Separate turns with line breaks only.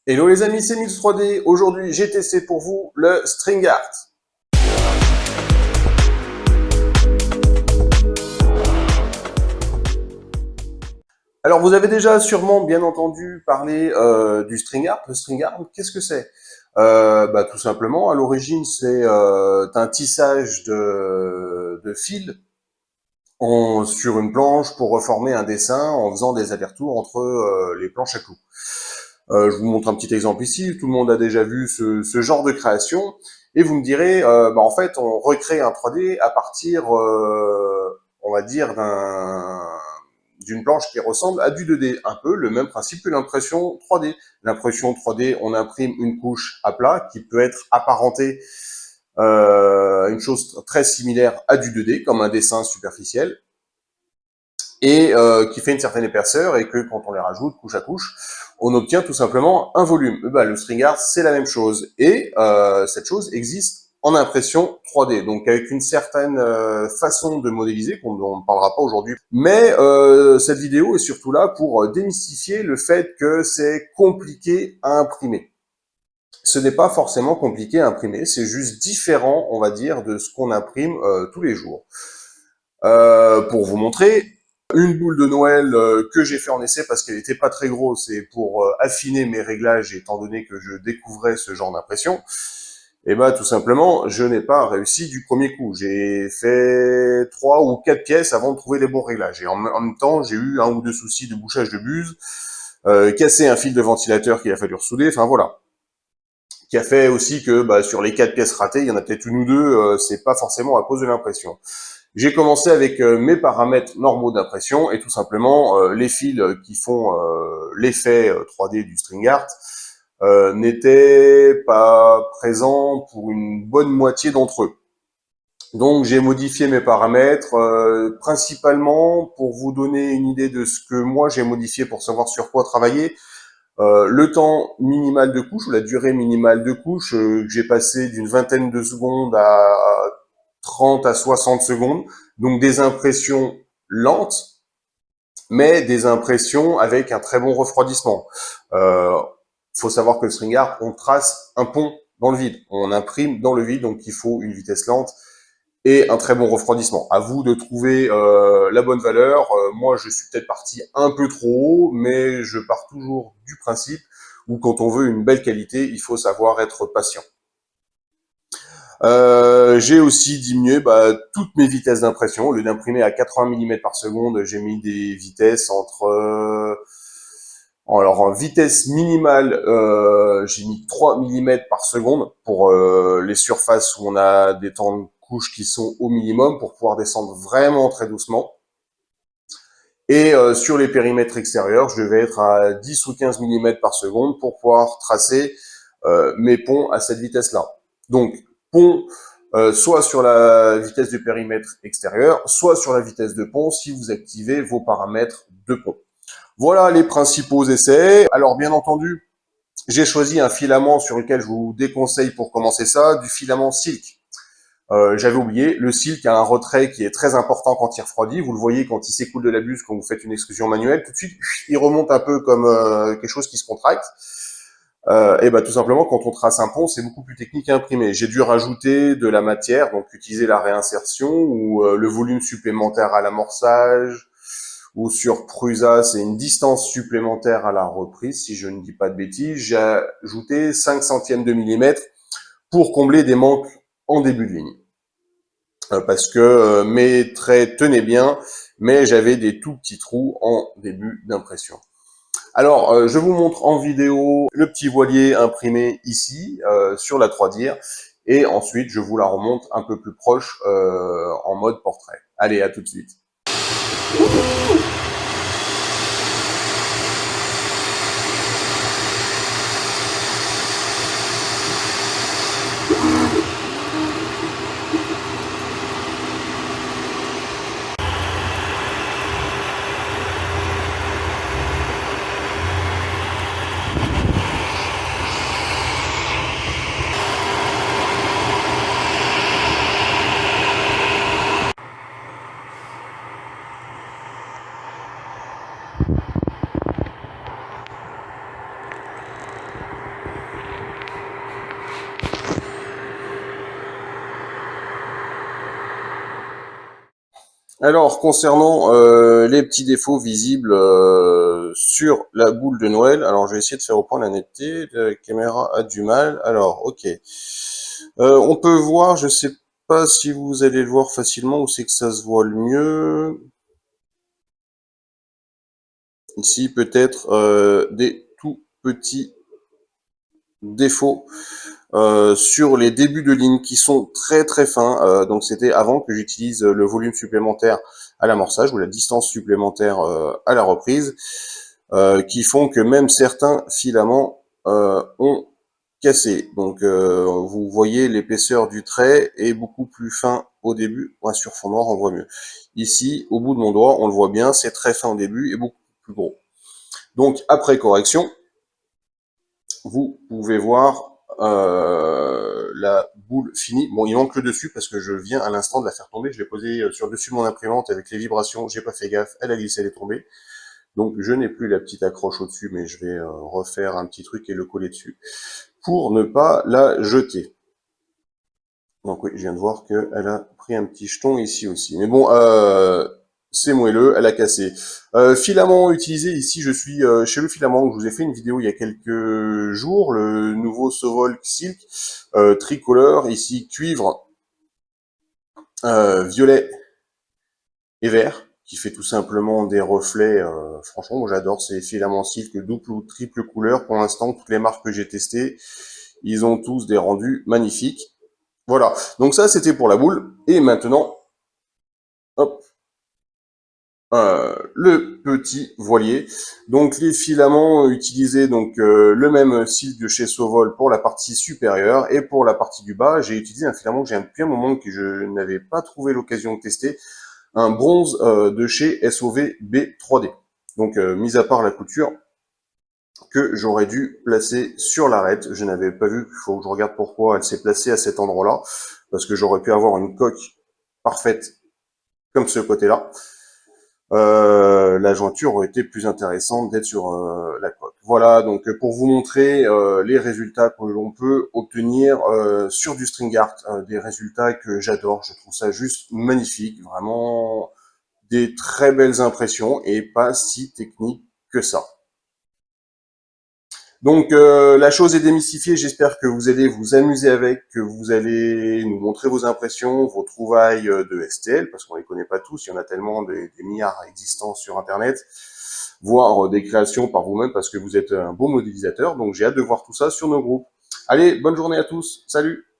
Hello les amis, c'est Mix 3D. Aujourd'hui, j'ai testé pour vous le String Art. Alors, vous avez déjà sûrement bien entendu parler du String Art. Le String Art, qu'est-ce que c'est? Tout simplement, à l'origine, c'est un tissage de fils sur une planche pour reformer un dessin en faisant des allers-retours entre les planches à clous. Je vous montre un petit exemple ici. Tout le monde a déjà vu ce genre de création. Et vous me direz, en fait, on recrée un 3D à partir, on va dire, d'une planche qui ressemble à du 2D. Un peu le même principe que l'impression 3D. L'impression 3D, on imprime une couche à plat qui peut être apparentée une chose très similaire à du 2D, comme un dessin superficiel, et qui fait une certaine épaisseur, et que quand on les rajoute couche à couche, on obtient tout simplement un volume. Le String Art, c'est la même chose, et cette chose existe en impression 3D, donc avec une certaine façon de modéliser, qu'on ne parlera pas aujourd'hui. Mais cette vidéo est surtout là pour démystifier le fait que c'est compliqué à imprimer. Ce n'est pas forcément compliqué à imprimer, c'est juste différent, on va dire, de ce qu'on imprime tous les jours. Pour vous montrer, une boule de Noël que j'ai fait en essai parce qu'elle n'était pas très grosse et pour affiner mes réglages étant donné que je découvrais ce genre d'impression, et tout simplement, je n'ai pas réussi du premier coup. J'ai fait 3 ou 4 pièces avant de trouver les bons réglages. Et en même temps, j'ai eu un ou deux soucis de bouchage de buse, cassé un fil de ventilateur qu'il a fallu ressouder, enfin voilà. Qui a fait aussi que sur les 4 pièces ratées, il y en a peut-être une ou deux, c'est pas forcément à cause de l'impression. J'ai commencé avec mes paramètres normaux d'impression et tout simplement les fils qui font l'effet 3D du String Art n'étaient pas présents pour une bonne moitié d'entre eux. Donc j'ai modifié mes paramètres principalement pour vous donner une idée de ce que moi j'ai modifié pour savoir sur quoi travailler. Le temps minimal de couche, ou la durée minimale de couche, que j'ai passé d'une vingtaine de secondes à 30 à 60 secondes. Donc des impressions lentes, mais des impressions avec un très bon refroidissement. Faut savoir que le String Art, on trace un pont dans le vide. On imprime dans le vide, donc il faut une vitesse lente et un très bon refroidissement. À vous de trouver la bonne valeur. Moi, je suis peut-être parti un peu trop haut, mais je pars toujours du principe où quand on veut une belle qualité, il faut savoir être patient. J'ai aussi diminué toutes mes vitesses d'impression. Au lieu d'imprimer à 80 mm par seconde, j'ai mis des vitesses entre... alors en vitesse minimale, j'ai mis 3 mm par seconde pour les surfaces où on a des temps de couche qui sont au minimum pour pouvoir descendre vraiment très doucement. Et sur les périmètres extérieurs, je devais être à 10 ou 15 mm par seconde pour pouvoir tracer mes ponts à cette vitesse-là. Donc, pont soit sur la vitesse du périmètre extérieur, soit sur la vitesse de pont si vous activez vos paramètres de pont. Voilà les principaux essais. Alors, bien entendu, j'ai choisi un filament sur lequel je vous déconseille pour commencer ça, du filament silk. J'avais oublié, le silk a un retrait qui est très important quand il refroidit. Vous le voyez quand il s'écoule de la buse, quand vous faites une extrusion manuelle, tout de suite, il remonte un peu comme quelque chose qui se contracte. Tout simplement, quand on trace un pont, c'est beaucoup plus technique à imprimer. J'ai dû rajouter de la matière, donc utiliser la réinsertion ou le volume supplémentaire à l'amorçage, ou sur Prusa, c'est une distance supplémentaire à la reprise, si je ne dis pas de bêtises. J'ai ajouté 5 centièmes de millimètre pour combler des manques en début de ligne. Parce que mes traits tenaient bien, mais j'avais des tout petits trous en début d'impression. Alors, je vous montre en vidéo le petit voilier imprimé ici, sur la 3D, et ensuite je vous la remonte un peu plus proche en mode portrait. Allez, à tout de suite. Alors, concernant les petits défauts visibles sur la boule de Noël, alors je vais essayer de faire au point la netteté. La caméra a du mal. Alors, ok. On peut voir, je sais pas si vous allez le voir facilement ou c'est que ça se voit le mieux. Ici, peut-être des tout petits défauts sur les débuts de ligne qui sont très très fins. Donc c'était avant que j'utilise le volume supplémentaire à l'amorçage ou la distance supplémentaire à la reprise, qui font que même certains filaments ont cassé. Donc vous voyez l'épaisseur du trait est beaucoup plus fin au début. Ouais, sur fond noir on voit mieux. Ici, au bout de mon doigt, on le voit bien, c'est très fin au début et beaucoup plus gros. Donc après correction, vous pouvez voir la boule finie. Bon, il manque le dessus parce que je viens à l'instant de la faire tomber. Je l'ai posée sur le dessus de mon imprimante avec les vibrations. J'ai pas fait gaffe. Elle a glissé, elle est tombée. Donc je n'ai plus la petite accroche au-dessus, mais je vais refaire un petit truc et le coller dessus pour ne pas la jeter. Donc oui, je viens de voir qu'elle a pris un petit jeton ici aussi. Mais bon, c'est moelleux, elle a cassé. Filament utilisé, ici je suis chez le filament, je vous ai fait une vidéo il y a quelques jours, le nouveau Sovolk Silk tricolore, ici cuivre, violet et vert, qui fait tout simplement des reflets, franchement moi j'adore ces filaments Silk double ou triple couleur. Pour l'instant, toutes les marques que j'ai testées, ils ont tous des rendus magnifiques. Voilà, donc ça c'était pour la boule, et maintenant, hop, le petit voilier. Donc les filaments utilisés, donc le même style de chez Sovol pour la partie supérieure, et pour la partie du bas, j'ai utilisé un filament que j'ai depuis un moment que je n'avais pas trouvé l'occasion de tester, un bronze de chez SOV B3D. Donc mis à part la couture que j'aurais dû placer sur l'arête, je n'avais pas vu, il faut que je regarde pourquoi elle s'est placée à cet endroit-là, parce que j'aurais pu avoir une coque parfaite comme ce côté-là. La jointure aurait été plus intéressante d'être sur la coque. Voilà, donc pour vous montrer les résultats que l'on peut obtenir sur du string art, des résultats que j'adore, je trouve ça juste magnifique, vraiment des très belles impressions et pas si technique que ça. Donc la chose est démystifiée, j'espère que vous allez vous amuser avec, que vous allez nous montrer vos impressions, vos trouvailles de STL, parce qu'on les connaît pas tous, il y en a tellement des milliards existants sur Internet, voire des créations par vous-même, parce que vous êtes un beau modélisateur, donc j'ai hâte de voir tout ça sur nos groupes. Allez, bonne journée à tous, salut!